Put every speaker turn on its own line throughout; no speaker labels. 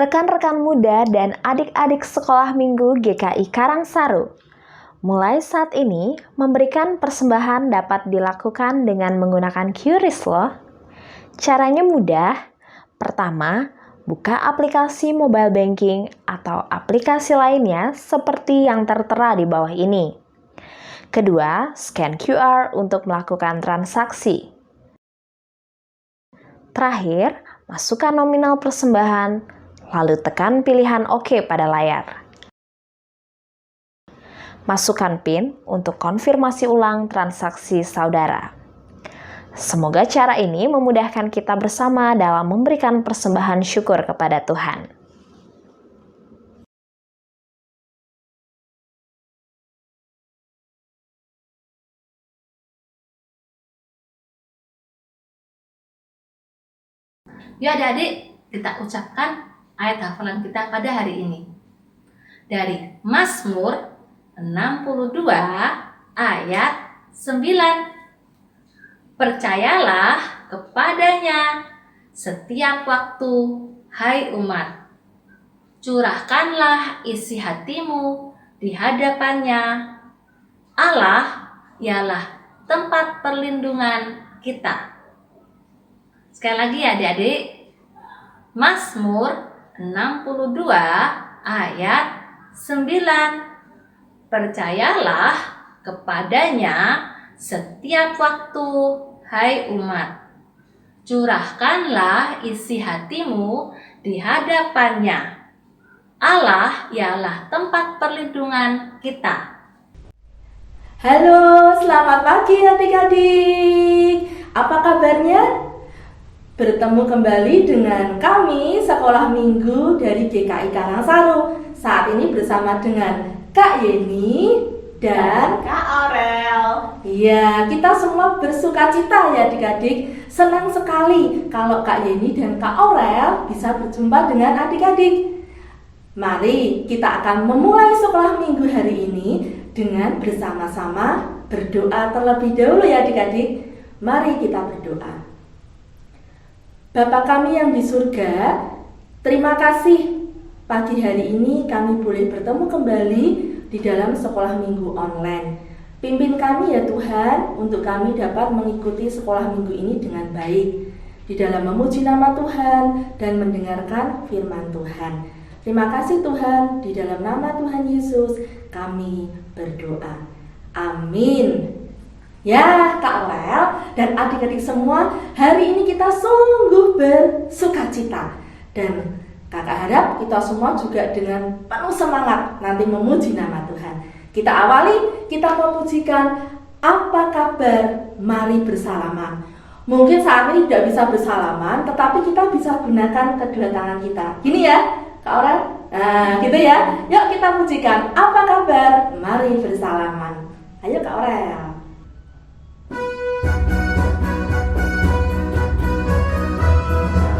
Rekan-rekan muda dan adik-adik sekolah minggu GKI Karangsaru, mulai saat ini memberikan persembahan dapat dilakukan dengan menggunakan QRIS loh. Caranya mudah. Pertama, buka aplikasi mobile banking atau aplikasi lainnya seperti yang tertera di bawah ini. Kedua, scan QR untuk melakukan transaksi. Terakhir, masukkan nominal persembahan, lalu tekan pilihan OK pada layar. Masukkan PIN untuk konfirmasi ulang transaksi saudara. Semoga cara ini memudahkan kita bersama dalam memberikan persembahan syukur kepada Tuhan.
Yuk adik-adik, kita ucapkan ayat hafalan kita pada hari ini. Dari Mazmur 62 ayat 9. Percayalah kepadanya setiap waktu, hai umat. Curahkanlah isi hatimu di hadapannya. Allah ialah tempat perlindungan kita. Sekali lagi ya adik-adik. Mazmur 62 ayat 9. Percayalah kepadanya setiap waktu, hai umat. Curahkanlah isi hatimu di hadapannya. Allah ialah tempat perlindungan kita.
Halo, selamat pagi adik-adik. Apa kabarnya? Bertemu kembali dengan kami Sekolah Minggu dari GKI Karangsaru. Saat ini bersama dengan Kak Yeni dan
Kak Aurel.
Iya, kita semua bersukacita ya adik-adik. Senang sekali kalau Kak Yeni dan Kak Aurel bisa berjumpa dengan adik-adik. Mari kita akan memulai sekolah minggu hari ini dengan bersama-sama berdoa terlebih dahulu ya adik-adik. Mari kita berdoa. Bapa kami yang di surga, terima kasih pagi hari ini kami boleh bertemu kembali di dalam sekolah minggu online. Pimpin kami ya Tuhan untuk kami dapat mengikuti sekolah minggu ini dengan baik di dalam memuji nama Tuhan dan mendengarkan firman Tuhan. Terima kasih Tuhan, di dalam nama Tuhan Yesus kami berdoa. Amin. Ya Kak Aurel dan adik-adik semua, hari ini kita sungguh bersukacita. Dan Kakak harap kita semua juga dengan penuh semangat nanti memuji nama Tuhan. Kita awali, kita memujikan apa kabar, mari bersalaman. Mungkin saat ini tidak bisa bersalaman, tetapi kita bisa gunakan kedua tangan kita. Gini ya Kak Aurel, nah gitu ya. Yuk kita pujikan apa kabar, mari bersalaman. Ayo Kak Aurel.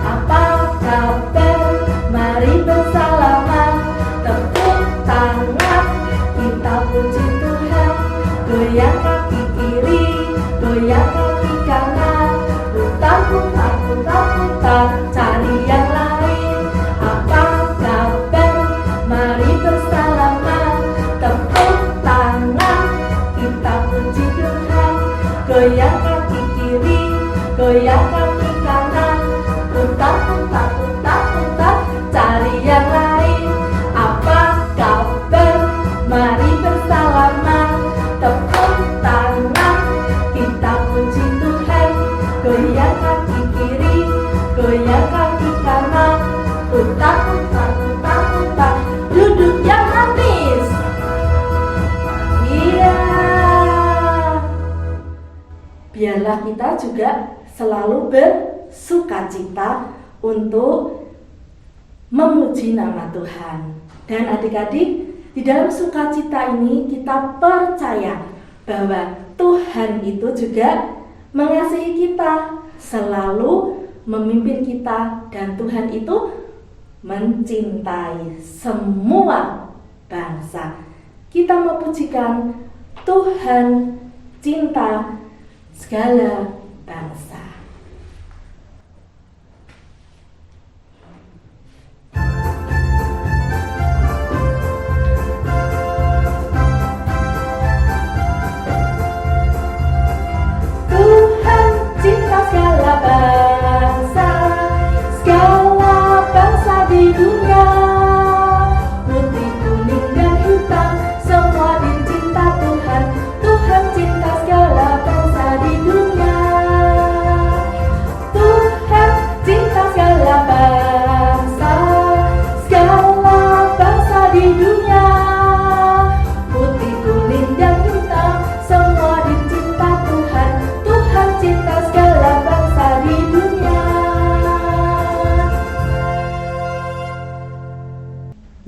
Apa kabar, mari bersalaman. Tepuk tangan, kita puji Tuhan. Goyang kaki kiri, goyang kaki kanan. Putar, putar, putar, putar, cari yang lain. Apa kabar, mari bersalaman. Tepuk tangan, kita puji Tuhan. Goyang kaki kiri, goyang kaki kanan. Putar, putar, putar, putar, cari yang lain. Apa kabar, mari bersalaman. Tepuk tangan, kita puji Tuhan. Goyang kaki kiri, goyang kaki kanan. Putar, putar, putar, putar, duduk yang manis. Iya. Biarlah kita juga selalu bersukacita untuk memuji nama Tuhan. Dan adik-adik, di dalam sukacita ini kita percaya bahwa Tuhan itu juga mengasihi kita, selalu memimpin kita, dan Tuhan itu mencintai semua bangsa. Kita memujikan Tuhan cinta segala bangsa.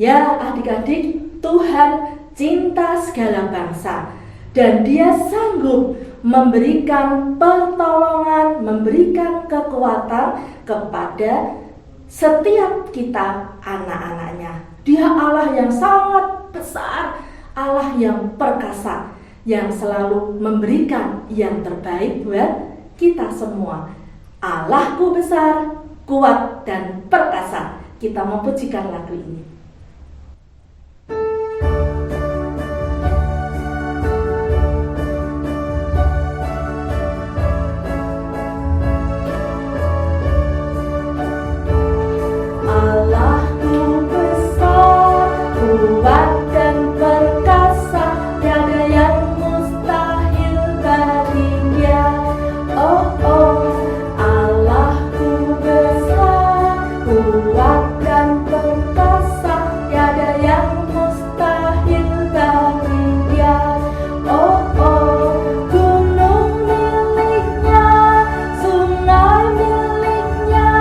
Ya adik-adik, Tuhan cinta segala bangsa dan Dia sanggup memberikan pertolongan, memberikan kekuatan kepada setiap kita anak-anaknya. Dia Allah yang sangat besar, Allah yang perkasa, yang selalu memberikan yang terbaik buat kita semua. Allahku besar, kuat dan perkasa. Kita memujikan lagu ini. Allahku besar, kuat dan perkasa, tiada yang mustahil bagi Dia. Oh oh, Allahku besar, kuat dan perkasa, tiada yang mustahil bagi Dia. Oh oh, gunung miliknya, sungai miliknya,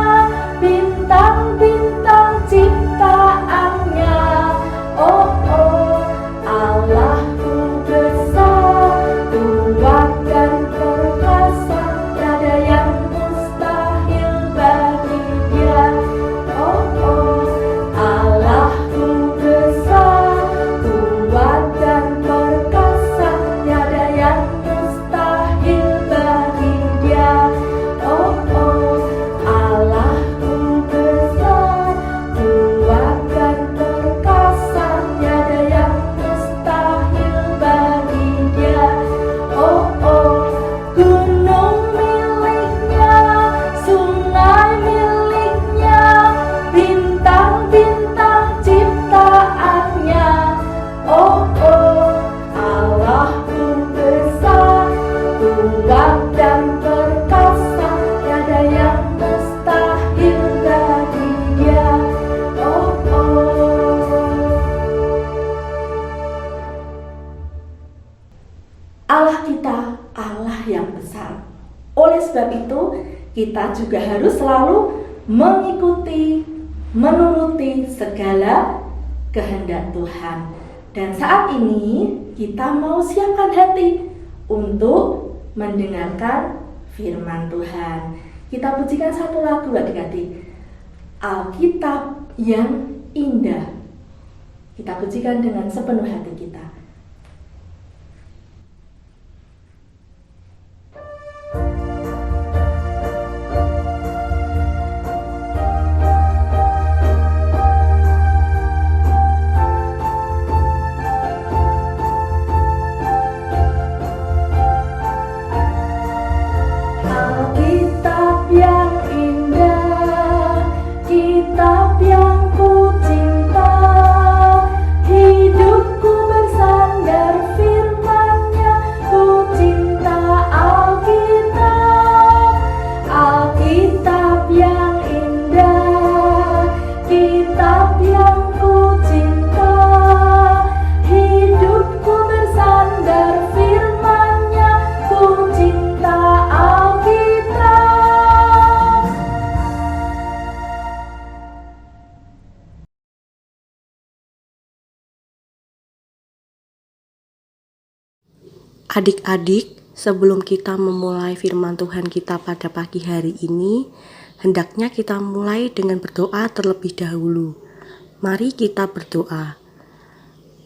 bintang-bintang ciptaannya. Oh oh, Allahku besar, kuat dan perkasa, tiada yang mustahil bagi Dia. Oh oh, Allahku besar, kuat dan perkasa, tiada yang mustahil bagi Dia. Oh oh, Allahku besar, kuat dan perkasa, tiada yang mustahil bagi Dia. Oh oh, gunung miliknya, sungai miliknya, bintang-bintang ciptaannya. Oh oh, Allahku besar, kuat dan perkasa, tiada yang mustahil bagi Dia. Oh oh, Allah kita Allah yang besar. Oleh sebab itu, kita juga harus selalu mengikuti, menuruti segala kehendak Tuhan. Dan saat ini kita mau siapkan hati untuk mendengarkan firman Tuhan. Kita pujikan satu lagu adik-adik, Alkitab yang indah. Kita pujikan dengan sepenuh hati kita. Alkitab yang indah, kitab yang ku cinta, hidupku bersandar firman-Nya, ku cinta Alkitab. Alkitab yang indah, kitab yang ku cinta, hidupku bersandar firman-Nya, ku cinta Alkitab.
Adik-adik, sebelum kita memulai firman Tuhan kita pada pagi hari ini, hendaknya kita mulai dengan berdoa terlebih dahulu. Mari kita berdoa.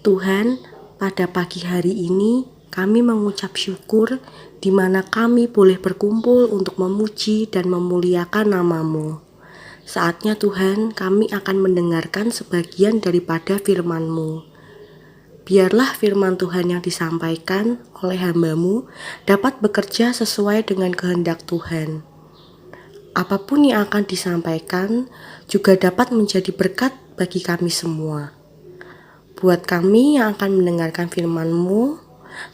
Tuhan, pada pagi hari ini kami mengucap syukur di mana kami boleh berkumpul untuk memuji dan memuliakan nama-Mu. Saatnya Tuhan, kami akan mendengarkan sebagian daripada firman-Mu. Biarlah firman Tuhan yang disampaikan oleh hamba-Mu dapat bekerja sesuai dengan kehendak Tuhan. Apapun yang akan disampaikan juga dapat menjadi berkat bagi kami semua. Buat kami yang akan mendengarkan firman-Mu,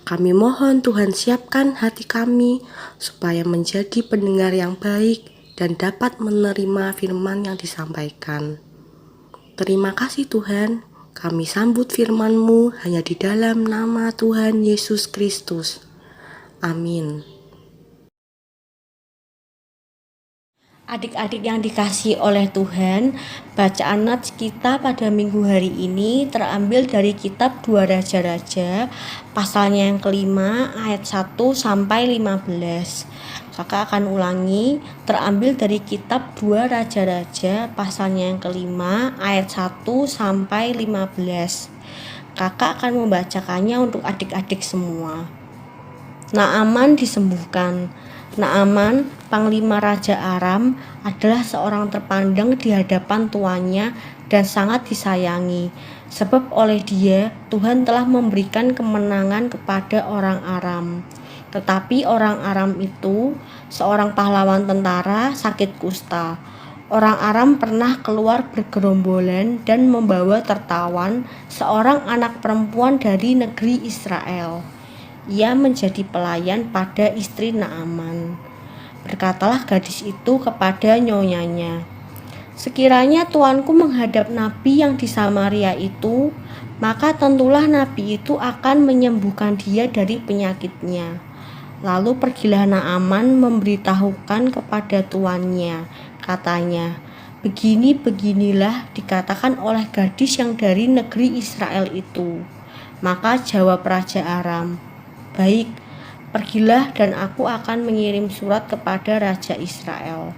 kami mohon Tuhan siapkan hati kami supaya menjadi pendengar yang baik dan dapat menerima firman yang disampaikan. Terima kasih Tuhan. Kami sambut firman-Mu hanya di dalam nama Tuhan Yesus Kristus. Amin. Adik-adik yang dikasihi oleh Tuhan, bacaan nats kita pada minggu hari ini terambil dari kitab 2 Raja-Raja, pasalnya yang kelima, ayat 1 sampai 15. Kakak akan ulangi, terambil dari kitab 2 Raja-Raja, pasalnya yang kelima, ayat 1 sampai 15. Kakak akan membacakannya untuk adik-adik semua. Naaman disembuhkan. Naaman, panglima Raja Aram, adalah seorang terpandang di hadapan tuannya dan sangat disayangi, sebab oleh dia Tuhan telah memberikan kemenangan kepada orang Aram. Tetapi orang Aram itu, seorang pahlawan tentara, sakit kusta. Orang Aram pernah keluar bergerombolan dan membawa tertawan seorang anak perempuan dari negeri Israel. Ia menjadi pelayan pada istri Naaman. Berkatalah gadis itu kepada nyonyanya, "Sekiranya tuanku menghadap nabi yang di Samaria itu, maka tentulah nabi itu akan menyembuhkan dia dari penyakitnya." Lalu pergilah Naaman memberitahukan kepada tuannya. Katanya, "Begini-beginilah dikatakan oleh gadis yang dari negeri Israel itu." Maka jawab Raja Aram, "Baik, pergilah dan aku akan mengirim surat kepada Raja Israel."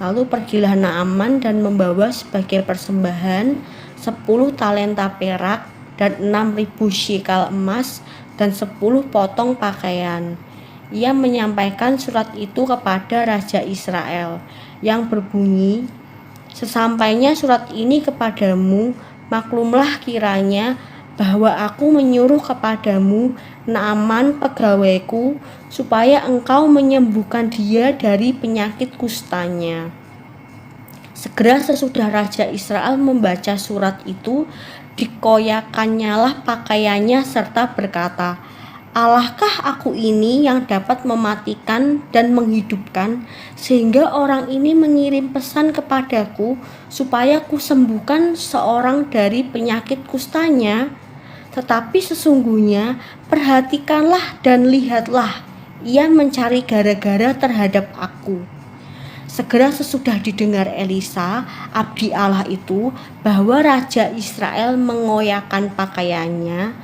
Lalu pergilah Naaman dan membawa sebagai persembahan 10 talenta perak dan 6.000 shekal emas dan 10 potong pakaian. Ia menyampaikan surat itu kepada Raja Israel yang berbunyi, "Sesampainya surat ini kepadamu, maklumlah kiranya bahwa aku menyuruh kepadamu Naaman pegawaiku supaya engkau menyembuhkan dia dari penyakit kustanya." Segera sesudah Raja Israel membaca surat itu, dikoyakkannyalah pakaiannya serta berkata, "Allahkah aku ini yang dapat mematikan dan menghidupkan, sehingga orang ini mengirim pesan kepadaku supaya kusembuhkan seorang dari penyakit kustanya? Tetapi sesungguhnya perhatikanlah dan lihatlah, ia mencari gara-gara terhadap aku." Segera sesudah didengar Elisa, abdi Allah itu, bahwa Raja Israel mengoyakkan pakaiannya,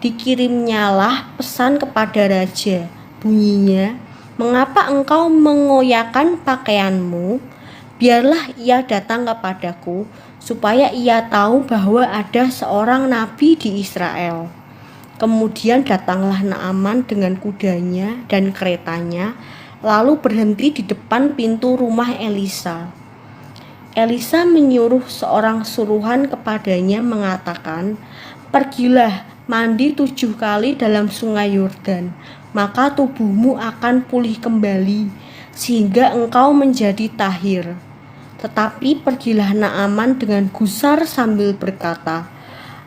dikirimnyalah pesan kepada raja. Bunyinya, "Mengapa engkau mengoyakkan pakaianmu? Biarlah ia datang kepadaku, supaya ia tahu bahwa ada seorang nabi di Israel." Kemudian datanglah Naaman dengan kudanya dan keretanya, lalu berhenti di depan pintu rumah Elisa. Elisa menyuruh seorang suruhan kepadanya mengatakan, "Pergilah, mandi 7 kali dalam sungai Yordan, maka tubuhmu akan pulih kembali, sehingga engkau menjadi tahir." Tetapi pergilah Naaman dengan gusar sambil berkata,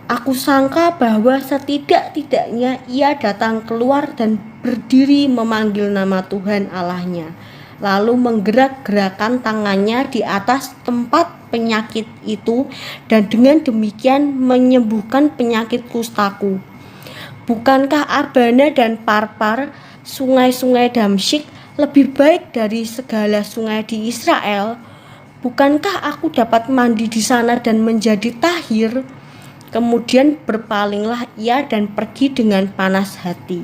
"Aku sangka bahwa setidak-tidaknya ia datang keluar dan berdiri memanggil nama Tuhan Allahnya, lalu menggerak-gerakkan tangannya di atas tempat penyakit itu, dan dengan demikian menyembuhkan penyakit kustaku. Bukankah Abana dan Parpar, sungai-sungai Damsyik, lebih baik dari segala sungai di Israel? Bukankah aku dapat mandi di sana dan menjadi tahir?" Kemudian berpalinglah ia dan pergi dengan panas hati.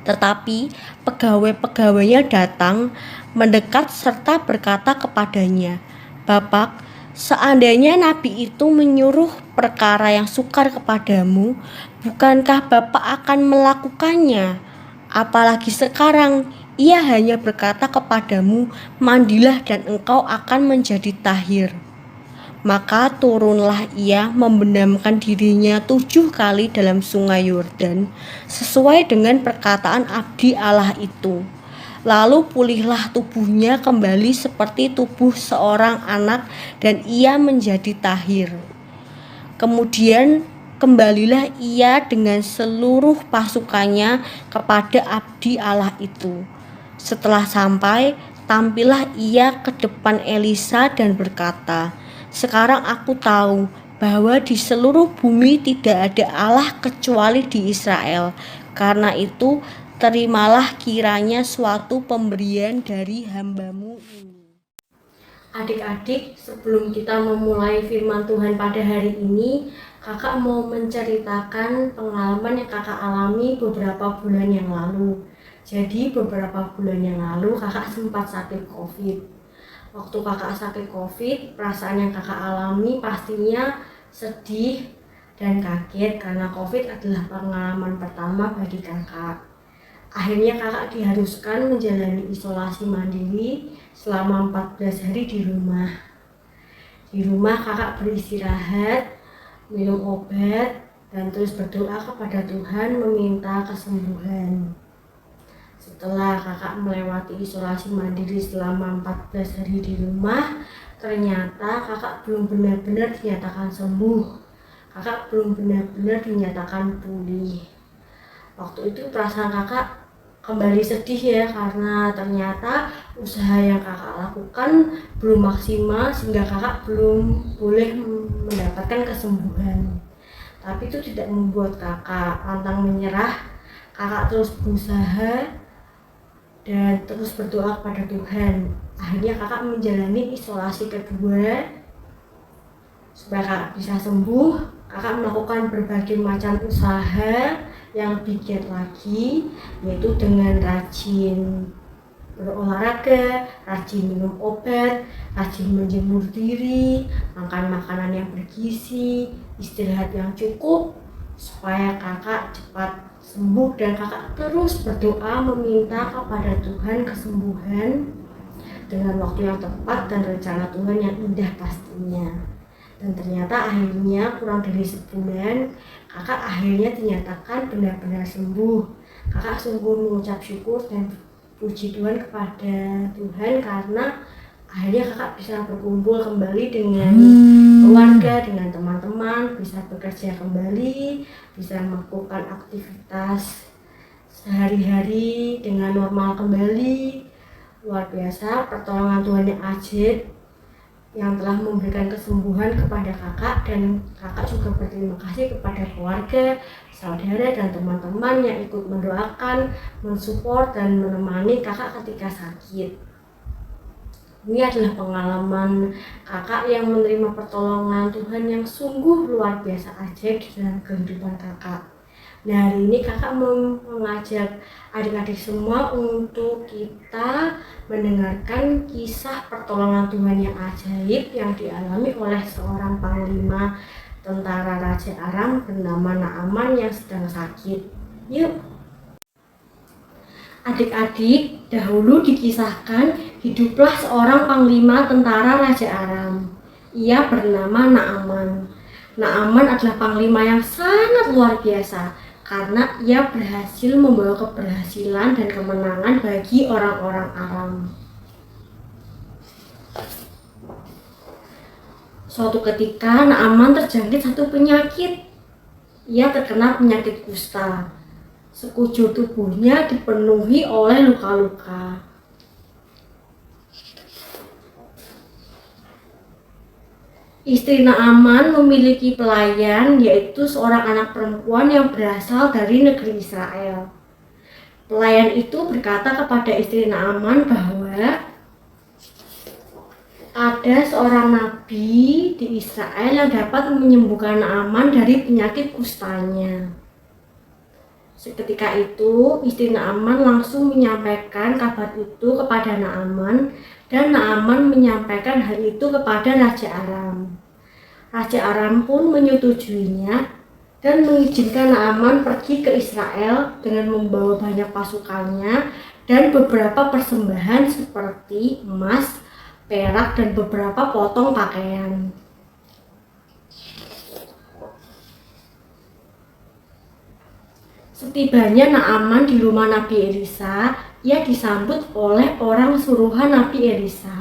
Tetapi pegawai-pegawainya datang, mendekat serta berkata kepadanya, "Bapak, seandainya nabi itu menyuruh perkara yang sukar kepadamu, bukankah Bapak akan melakukannya? Apalagi sekarang ia hanya berkata kepadamu, 'Mandilah dan engkau akan menjadi tahir.'" Maka turunlah ia membenamkan dirinya 7 kali dalam sungai Yordan, sesuai dengan perkataan abdi Allah itu. Lalu pulihlah tubuhnya kembali seperti tubuh seorang anak, dan ia menjadi tahir. Kemudian kembalilah ia dengan seluruh pasukannya kepada abdi Allah itu. Setelah sampai, tampillah ia ke depan Elisa dan berkata, "Sekarang aku tahu bahwa di seluruh bumi tidak ada Allah kecuali di Israel. Karena itu, terimalah kiranya suatu pemberian dari hamba-Mu ini." Adik-adik, sebelum kita memulai firman Tuhan pada hari ini, kakak mau menceritakan pengalaman yang kakak alami beberapa bulan yang lalu. Jadi beberapa bulan yang lalu kakak sempat sakit COVID. Waktu kakak sakit COVID, perasaan yang kakak alami pastinya sedih dan kaget karena COVID adalah pengalaman pertama bagi kakak. Akhirnya kakak diharuskan menjalani isolasi mandiri selama 14 hari di rumah. Di rumah kakak beristirahat, minum obat, dan terus berdoa kepada Tuhan meminta kesembuhan. Setelah kakak melewati isolasi mandiri selama 14 hari di rumah, ternyata kakak belum benar-benar dinyatakan sembuh. Kakak belum benar-benar dinyatakan pulih. Waktu itu perasaan kakak kembali sedih ya, karena ternyata usaha yang kakak lakukan belum maksimal sehingga kakak belum boleh mendapatkan kesembuhan. Tapi itu tidak membuat kakak pantang menyerah. Kakak terus berusaha dan terus berdoa kepada Tuhan. Akhirnya kakak menjalani isolasi kedua supaya kakak bisa sembuh. Kakak melakukan berbagai macam usaha yang lebih giat lagi, yaitu dengan rajin berolahraga, rajin minum obat, rajin menjemur diri, makan makanan yang bergizi, istirahat yang cukup, supaya kakak cepat sembuh. Dan kakak terus berdoa meminta kepada Tuhan kesembuhan dengan waktu yang tepat dan rencana Tuhan yang indah pastinya. Dan ternyata akhirnya kurang dari sebulan, kakak akhirnya dinyatakan benar-benar sembuh. Kakak sungguh mengucap syukur dan puji Tuhan kepada Tuhan karena akhirnya kakak bisa berkumpul kembali dengan keluarga, dengan teman-teman, bisa bekerja kembali, bisa melakukan aktivitas sehari-hari dengan normal kembali. Luar biasa pertolongan Tuhan yang ajaib yang telah memberikan kesembuhan kepada kakak, dan kakak juga berterima kasih kepada keluarga, saudara, dan teman-teman yang ikut mendoakan, mensupport, dan menemani kakak ketika sakit. Ini adalah pengalaman kakak yang menerima pertolongan Tuhan yang sungguh luar biasa ajaib dalam kehidupan kakak. Nah, hari ini kakak mau mengajak adik-adik semua untuk kita mendengarkan kisah pertolongan Tuhan yang ajaib yang dialami oleh seorang panglima tentara Raja Aram bernama Naaman yang sedang sakit. Yuk! Adik-adik, dahulu dikisahkan hiduplah seorang panglima tentara Raja Aram. Ia bernama Naaman. Naaman adalah panglima yang sangat luar biasa karena ia berhasil membawa keberhasilan dan kemenangan bagi orang-orang Aram. Suatu ketika Naaman terjangkit satu penyakit. Ia terkena penyakit kusta. Sekujur tubuhnya dipenuhi oleh luka-luka. Istri Naaman memiliki pelayan, yaitu seorang anak perempuan yang berasal dari negeri Israel. Pelayan itu berkata kepada istri Naaman bahwa ada seorang nabi di Israel yang dapat menyembuhkan Naaman dari penyakit kustanya. Seketika itu, istri Naaman langsung menyampaikan kabar itu kepada Naaman, dan Naaman menyampaikan hal itu kepada Raja Aram. Raja Aram pun menyetujuinya dan mengizinkan Naaman pergi ke Israel dengan membawa banyak pasukannya dan beberapa persembahan seperti emas, perak, dan beberapa potong pakaian. Setibanya Naaman di rumah Nabi Elisa, ia disambut oleh orang suruhan Nabi Elisa.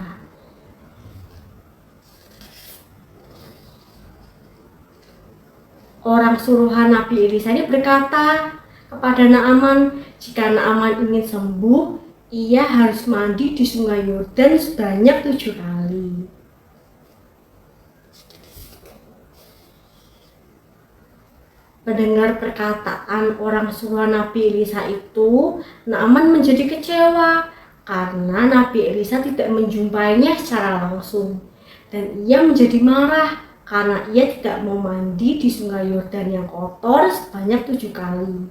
Orang suruhan Nabi Elisa ini berkata kepada Naaman, jika Naaman ingin sembuh, ia harus mandi di sungai Yordan sebanyak 7 kali. Mendengar perkataan orang suruhan Nabi Elisa itu, Naaman menjadi kecewa karena Nabi Elisa tidak menjumpainya secara langsung. Dan ia menjadi marah karena ia tidak mau mandi di sungai Yordan yang kotor sebanyak 7 kali.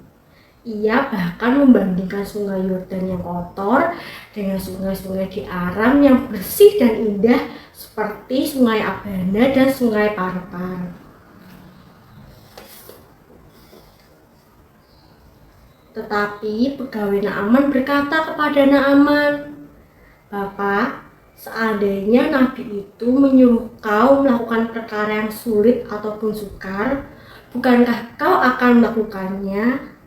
Ia bahkan membandingkan sungai Yordan yang kotor dengan sungai-sungai di Aram yang bersih dan indah seperti sungai Abana dan sungai Parpar. Tetapi pegawai Naaman berkata kepada Naaman, "Bapak, seandainya Nabi itu menyuruh kau melakukan perkara yang sulit ataupun sukar, bukankah kau akan melakukannya?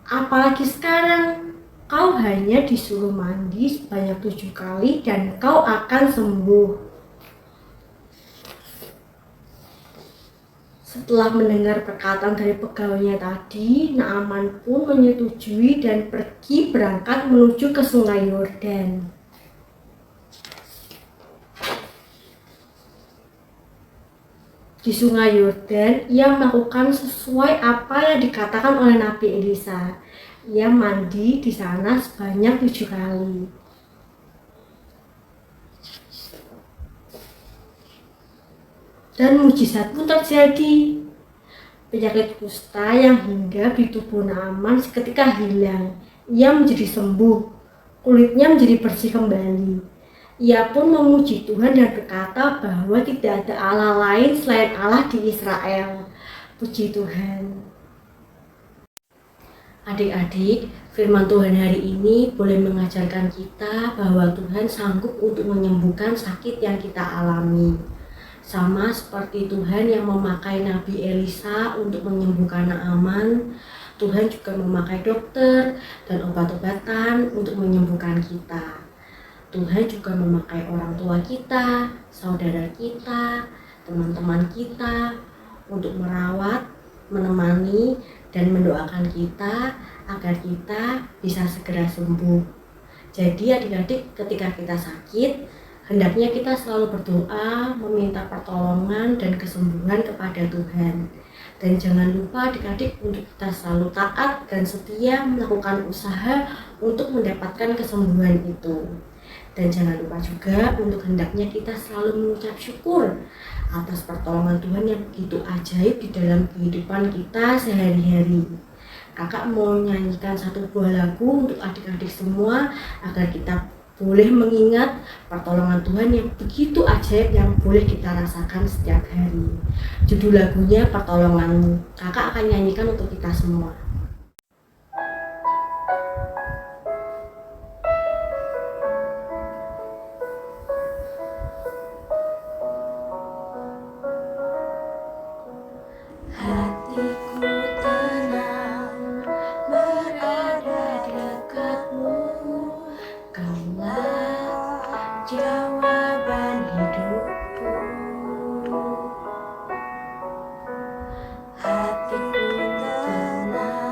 Apalagi sekarang, kau hanya disuruh mandi sebanyak 7 kali dan kau akan sembuh." Setelah mendengar perkataan dari pegawainya tadi, Naaman pun menyetujui dan pergi berangkat menuju ke sungai Yordan. Di sungai Yordan, ia melakukan sesuai apa yang dikatakan oleh Nabi Elisa. Ia mandi di sana sebanyak 7 kali. Dan mujizat pun terjadi. Penyakit kusta yang hinggap di tubuh Naaman seketika hilang. Ia menjadi sembuh. Kulitnya menjadi bersih kembali. Ia pun memuji Tuhan dan berkata bahwa tidak ada Allah lain selain Allah di Israel. Puji Tuhan. Adik-adik, firman Tuhan hari ini boleh mengajarkan kita bahwa Tuhan sanggup untuk menyembuhkan sakit yang kita alami. Sama seperti Tuhan yang memakai Nabi Elisa untuk menyembuhkan Naaman, Tuhan juga memakai dokter dan obat-obatan untuk menyembuhkan kita. Tuhan juga memakai orang tua kita, saudara kita, teman-teman kita untuk merawat, menemani, dan mendoakan kita agar kita bisa segera sembuh. Jadi adik-adik, ketika kita sakit, hendaknya kita selalu berdoa, meminta pertolongan dan kesembuhan kepada Tuhan. Dan jangan lupa adik-adik untuk kita selalu taat dan setia melakukan usaha untuk mendapatkan kesembuhan itu. Dan jangan lupa juga untuk hendaknya kita selalu mengucap syukur atas pertolongan Tuhan yang begitu ajaib di dalam kehidupan kita sehari-hari. Kakak mau nyanyikan satu buah lagu untuk adik-adik semua agar kita boleh mengingat pertolongan Tuhan yang begitu ajaib yang boleh kita rasakan setiap hari. Judul lagunya Pertolonganmu. Kakak akan nyanyikan untuk kita semua. Hatiku tenang berada dekatmu, kaulah jawaban hidupku. Hatiku tenang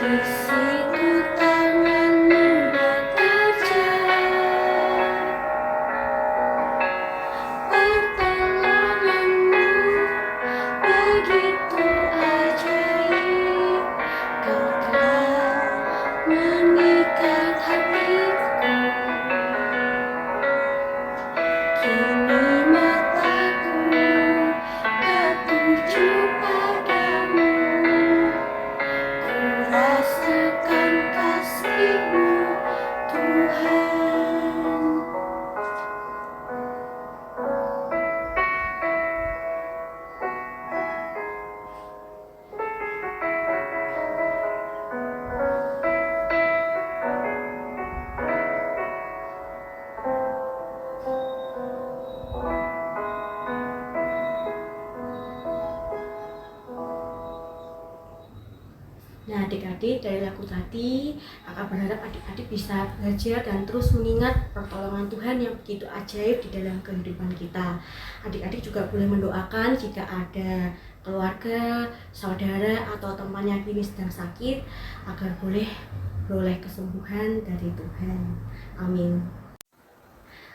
Di situ tanganmu bekerja, pertolonganmu begitu ajaib. Kau telah mengikat hatiku, kini mataku tertuju padamu. Ku rasakan kasih-Mu, Tuhan. Nah, adik-adik, dari lagu tadi, kakak berharap adik-adik bisa belajar dan terus mengingat pertolongan Tuhan yang begitu ajaib di dalam kehidupan kita. Adik-adik juga boleh mendoakan jika ada keluarga, saudara, atau teman yang kini sedang sakit, agar boleh beroleh kesembuhan dari Tuhan. Amin.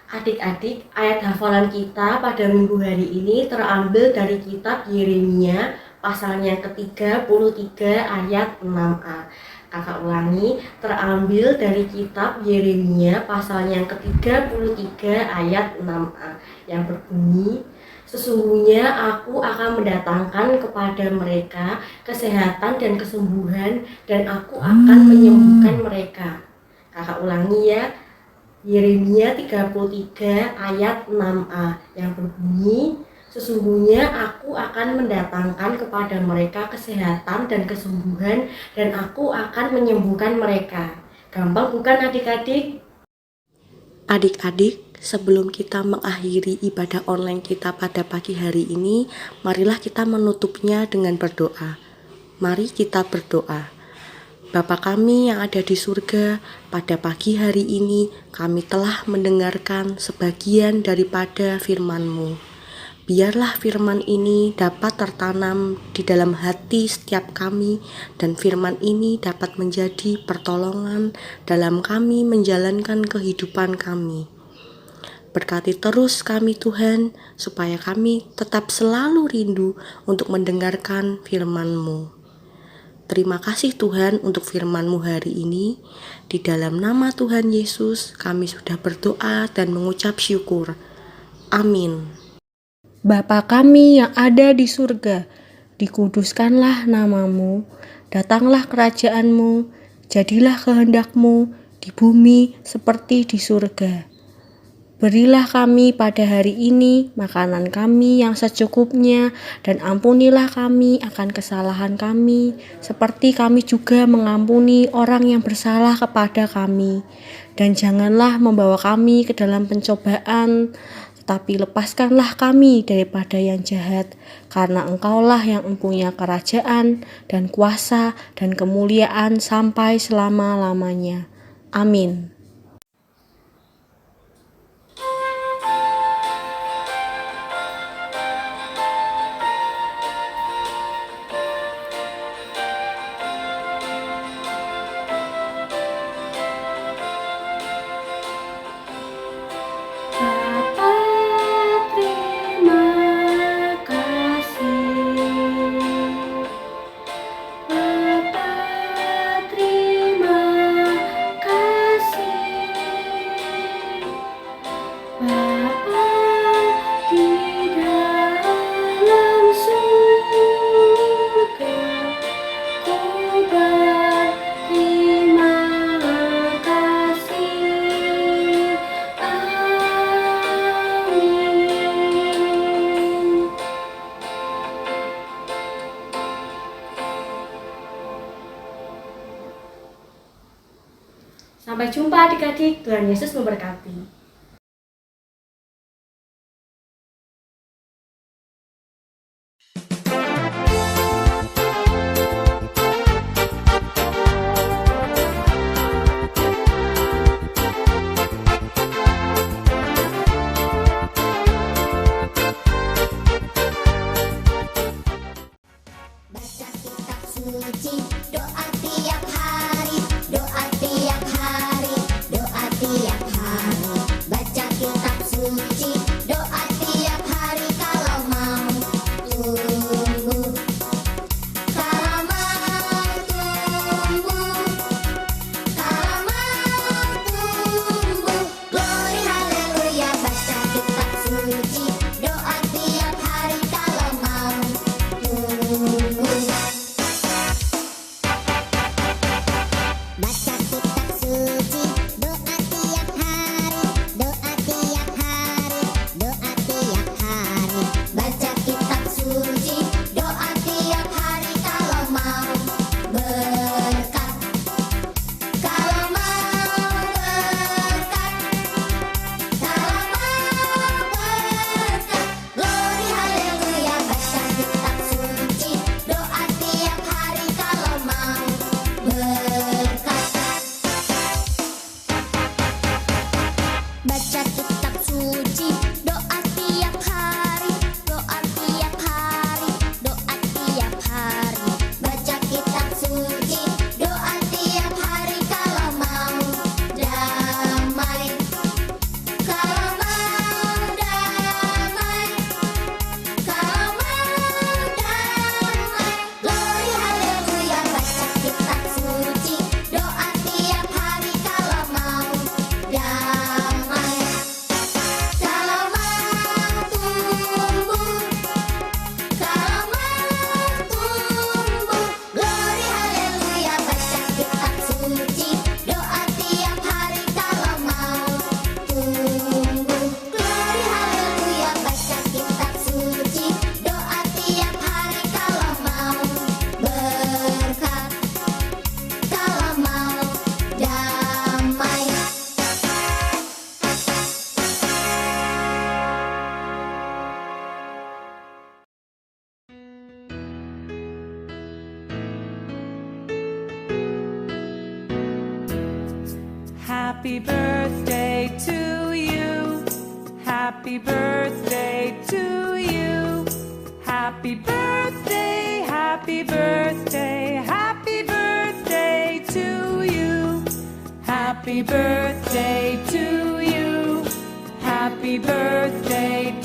Adik-adik, ayat hafalan kita pada minggu hari ini terambil dari kitab Yeremia pasalnya ke-33 ayat 6a. Kakak ulangi, terambil dari kitab Yeremia pasalnya ke-33 ayat 6a yang berbunyi, sesungguhnya aku akan mendatangkan kepada mereka kesehatan dan kesembuhan, dan aku akan menyembuhkan mereka. Kakak ulangi ya, Yeremia 33 ayat 6a yang berbunyi, sesungguhnya aku akan mendatangkan kepada mereka kesehatan dan kesembuhan, dan aku akan menyembuhkan mereka. Gampang bukan adik-adik? Adik-adik, sebelum kita mengakhiri ibadah online kita pada pagi hari ini, marilah kita menutupnya dengan berdoa. Mari kita berdoa. Bapa kami yang ada di surga, pada pagi hari ini kami telah mendengarkan sebagian daripada firman-Mu. Biarlah firman ini dapat tertanam di dalam hati setiap kami, dan firman ini dapat menjadi pertolongan dalam kami menjalankan kehidupan kami. Berkati terus kami Tuhan, supaya kami tetap selalu rindu untuk mendengarkan firman-Mu. Terima kasih Tuhan untuk firman-Mu hari ini. Di dalam nama Tuhan Yesus kami sudah berdoa dan mengucap syukur. Amin.
Bapa kami yang ada di surga, dikuduskanlah nama-Mu, datanglah kerajaan-Mu, jadilah kehendak-Mu di bumi seperti di surga. Berilah kami pada hari ini makanan kami yang secukupnya, dan ampunilah kami akan kesalahan kami, seperti kami juga mengampuni orang yang bersalah kepada kami. Dan janganlah membawa kami ke dalam pencobaan, tetapi lepaskanlah kami daripada yang jahat, karena Engkaulah yang mempunyai kerajaan dan kuasa dan kemuliaan sampai selama-lamanya. Amin.
Sampai jumpa adik-adik, Tuhan Yesus memberkati.
Baca kitab suci, doa tiap hari. Happy birthday to you. Happy birthday to you. Happy birthday, happy birthday, happy birthday to you. Happy birthday to you. Happy birthday